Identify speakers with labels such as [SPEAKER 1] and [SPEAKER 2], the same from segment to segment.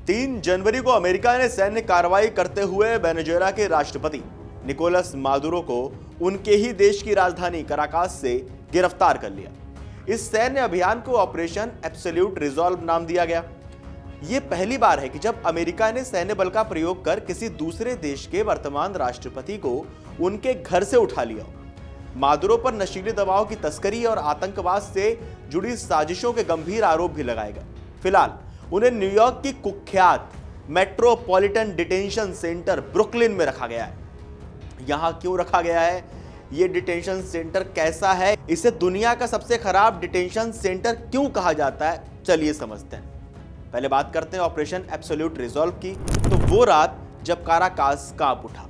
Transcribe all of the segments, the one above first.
[SPEAKER 1] 3 जनवरी को अमेरिका ने सैन्य कार्रवाई करते हुए वेनेजुएला के राष्ट्रपति निकोलस मादुरो को उनके ही देश की राजधानी कराकास से गिरफ्तार कर लिया। इस सैन्य अभियान को ऑपरेशन एब्सोल्यूट रिजॉल्व नाम दिया गया। यह पहली बार है कि जब अमेरिका ने सैन्य बल का प्रयोग कर किसी दूसरे देश के वर्तमान राष्ट्रपति को उनके घर से उठा लिया। मादुरो पर नशीली दवाओं की तस्करी और आतंकवाद से जुड़ी साजिशों के गंभीर आरोप भी लगाए गए। फिलहाल उन्हें न्यूयॉर्क की कुख्यात मेट्रोपॉलिटन डिटेंशन सेंटर ब्रुकलिन में रखा गया है। यहां क्यों रखा गया है, यह डिटेंशन सेंटर कैसा है, इसे दुनिया का सबसे खराब डिटेंशन सेंटर क्यों कहा जाता है, चलिए समझते हैं। पहले बात करते हैं ऑपरेशन एब्सोल्यूट रिजॉल्व की। तो वो रात जब काराकास कांप उठा,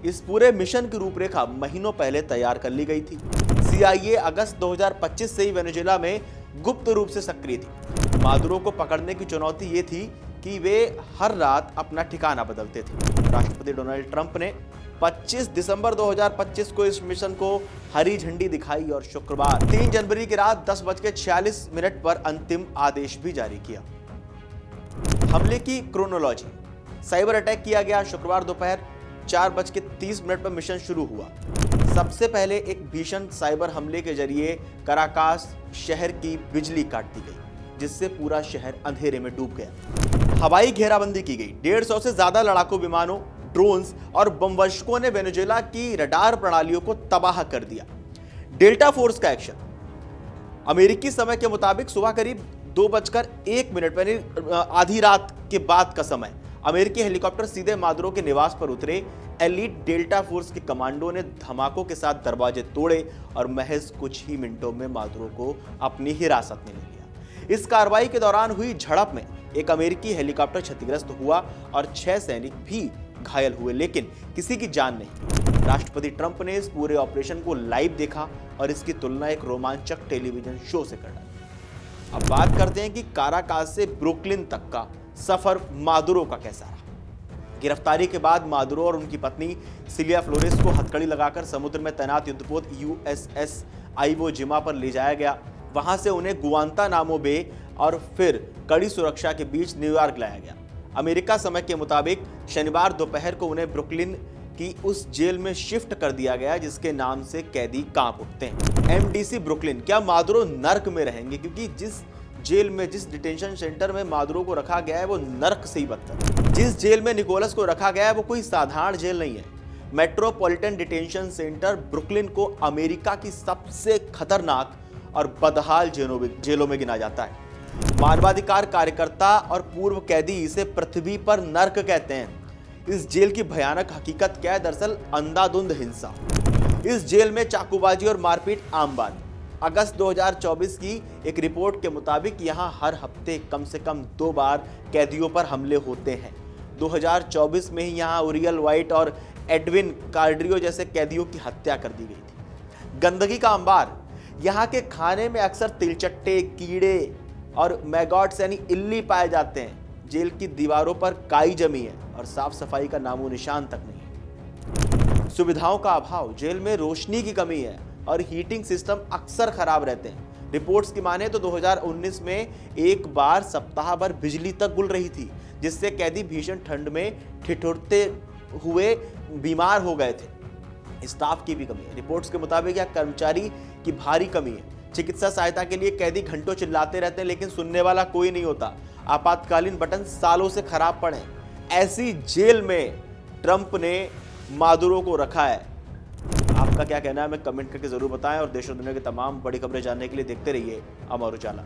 [SPEAKER 1] इस पूरे मिशन की रूपरेखा महीनों पहले तैयार कर ली गई थी। CIA अगस्त 2025 से ही वेनेजुएला में गुप्त रूप से सक्रिय थी। मादुरो को पकड़ने की चुनौती ये थी कि वे हर रात अपना ठिकाना बदलते थे। राष्ट्रपति डोनाल्ड ट्रंप ने 25 दिसंबर 2025 को इस मिशन को हरी झंडी दिखाई और शुक्रवार 3 जनवरी की रात 10:46 पर अंतिम आदेश भी जारी किया। हमले की क्रोनोलॉजी। साइबर अटैक किया गया। शुक्रवार दोपहर 4:30 पर मिशन शुरू हुआ। सबसे पहले एक भीषण साइबर हमले के जरिए कराकास शहर की बिजली काट दी गई, जिससे पूरा शहर अंधेरे में डूब गया। हवाई घेराबंदी की गई। 150 से ज्यादा लड़ाकू विमानों, ड्रोन्स और बमवर्षकों ने वेनेजुएला की रडार प्रणालियों को तबाह कर दिया। डेल्टा फोर्स का एक्शन। अमेरिकी समय के मुताबिक सुबह करीब 2:01 यानी आधी रात के बाद का समय अमेरिकी हेलीकॉप्टर सीधे मादुरो के निवास पर उतरे। एलीट डेल्टा फोर्स के कमांडो ने धमाकों के साथ दरवाजे तोड़े और महज कुछ ही मिनटों में मादुरो को अपनी हिरासत में ले लिया। इस कार्रवाई के दौरान हुई झड़प में एक अमेरिकी हेलीकॉप्टर क्षतिग्रस्त हुआ और 6 सैनिक भी घायल हुए, लेकिन किसी की जान नहीं। राष्ट्रपति ट्रंप ने इस पूरे ऑपरेशन को लाइव देखा और इसकी तुलना एक रोमांचक टेलीविजन शो से कर डाली। अब बात करते हैं कि काराकास से ब्रुकलिन तक का सफर मादुरो का कैसा रहा। गिरफ्तारी के बाद मादुरो और उनकी पत्नी सिलिया फ्लोरेस को हथकड़ी लगाकर समुद्र में तैनात युद्धपोत USS आइवो जिमा पर ले जाया गया। वहां से उन्हें गुआंतानामो बे और फिर कड़ी सुरक्षा के बीच न्यूयॉर्क लाया गया। अमेरिका समय के मुताबिक शनिवार दोपहर को उन्हें ब्रुकलिन की उस जेल में शिफ्ट कर दिया गया जिसके नाम से कैदी कांप उठते हैं। MDC Brooklyn. क्या मादुरो नर्क में रहेंगे? क्योंकि जिस जेल में, जिस डिटेंशन सेंटर में मादुरो को रखा गया है वो नर्क से ही बदतर। जिस जेल में निकोलस को रखा गया है वो कोई साधारण जेल नहीं है। मेट्रोपॉलिटन डिटेंशन सेंटर ब्रुकलिन को अमेरिका की सबसे खतरनाक और बदहाल जेलों में गिना जाता है। मानवाधिकार कार्यकर्ता और पूर्व कैदी इसे पृथ्वी पर नर्क कहते हैं। इस जेल की भयानक हकीकत क्या है? दरअसल अंधाधुंध हिंसा। इस जेल में चाकूबाजी और मारपीट आम बात। अगस्त 2024 की एक रिपोर्ट के मुताबिक यहां हर हफ्ते कम से कम 2 बार कैदियों पर हमले होते हैं। 2024 में ही यहां उरियल वाइट और एडविन कार्ड्रियो जैसे कैदियों की हत्या कर दी गई थी। गंदगी का अंबार। यहां के खाने में अक्सर तिलचट्टे, कीड़े और मैगॉट्स यानी इल्ली पाए जाते हैं। जेल की दीवारों पर काई जमी है और साफ सफाई का नामो निशान तक नहीं है। सुविधाओं का अभाव। जेल में रोशनी की कमी है और हीटिंग सिस्टम अक्सर खराब रहते हैं। रिपोर्ट्स की माने तो 2019 में एक बार सप्ताह भर बिजली तक गुल रही थी, जिससे कैदी भीषण ठंड में ठिठुरते हुए बीमार हो गए थे। स्टाफ की भी कमी है। रिपोर्ट्स के मुताबिक यह कर्मचारी की भारी कमी है। चिकित्सा सहायता के लिए कैदी घंटों चिल्लाते रहते हैं, लेकिन सुनने वाला कोई नहीं होता। आपातकालीन बटन सालों से खराब पड़े। ऐसी जेल में ट्रंप ने मादुरो को रखा है। आपका क्या कहना है हमें कमेंट करके जरूर बताएं और देश और दुनिया की तमाम बड़ी खबरें जानने के लिए देखते रहिए अमर उजाला।